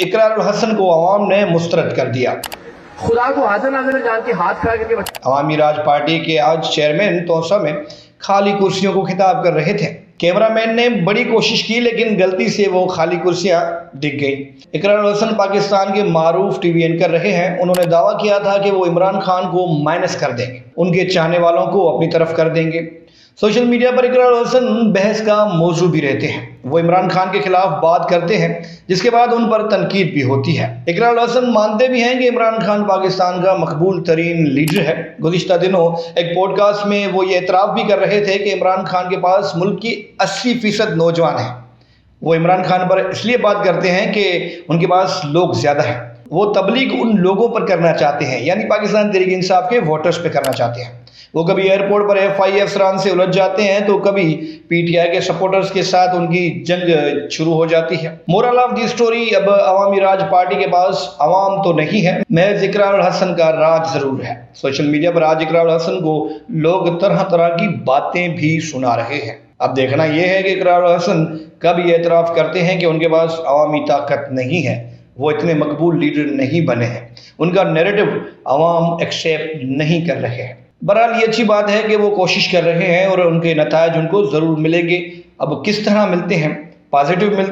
اقرار الحسن کو عوام نے مسترد کر دیا۔ خدا کو حاضر ناظر جان کے ہاتھ کھڑا کر کے عوامی راج پارٹی کے آج چیئرمین توسا میں خالی کرسیوں کو خطاب کر رہے تھے۔ کیمرہ مین نے بڑی کوشش کی لیکن غلطی سے وہ خالی کرسیاں دکھ گئیں۔ اقرار الحسن پاکستان کے معروف ٹی وی اینکر رہے ہیں۔ انہوں نے دعویٰ کیا تھا کہ وہ عمران خان کو مائنس کر دیں گے، ان کے چاہنے والوں کو اپنی طرف کر دیں گے۔ سوشل میڈیا پر اقرار الحسن بحث کا موضوع بھی رہتے ہیں۔ وہ عمران خان کے خلاف بات کرتے ہیں جس کے بعد ان پر تنقید بھی ہوتی ہے۔ اقرار الحسن مانتے بھی ہیں کہ عمران خان پاکستان کا مقبول ترین لیڈر ہے۔ گزشتہ دنوں ایک پوڈ کاسٹ میں وہ یہ اعتراف بھی کر رہے تھے کہ عمران خان کے پاس ملک کی 80% نوجوان ہیں۔ وہ عمران خان پر اس لیے بات کرتے ہیں کہ ان کے پاس لوگ زیادہ ہیں۔ وہ تبلیغ ان لوگوں پر کرنا چاہتے ہیں، یعنی پاکستان تحریک انصاف کے ووٹرز پہ کرنا چاہتے ہیں۔ وہ کبھی ایئرپورٹ پر FI افسران سے الجھ جاتے ہیں تو کبھی PTI کے سپورٹرز کے ساتھ ان کی جنگ شروع ہو جاتی ہے۔ مورل آف دی سٹوری، اب عوامی راج پارٹی کے پاس عوام تو نہیں ہے، محض اقرار الحسن کا راج ضرور ہے۔ سوشل میڈیا پر آج اقرار الحسن کو لوگ طرح طرح کی باتیں بھی سنا رہے ہیں۔ اب دیکھنا یہ ہے کہ اقرار الحسن کب یہ اعتراف کرتے ہیں کہ ان کے پاس عوامی طاقت نہیں ہے، وہ اتنے مقبول لیڈر نہیں بنے ہیں، ان کا نیریٹو عوام ایکسیپٹ نہیں کر رہے ہیں۔ بہرحال یہ اچھی بات ہے کہ وہ کوشش کر رہے ہیں اور ان کے نتائج ان کو ضرور ملیں گے۔ اب کس طرح ملتے ہیں؟ پازیٹیو ملتے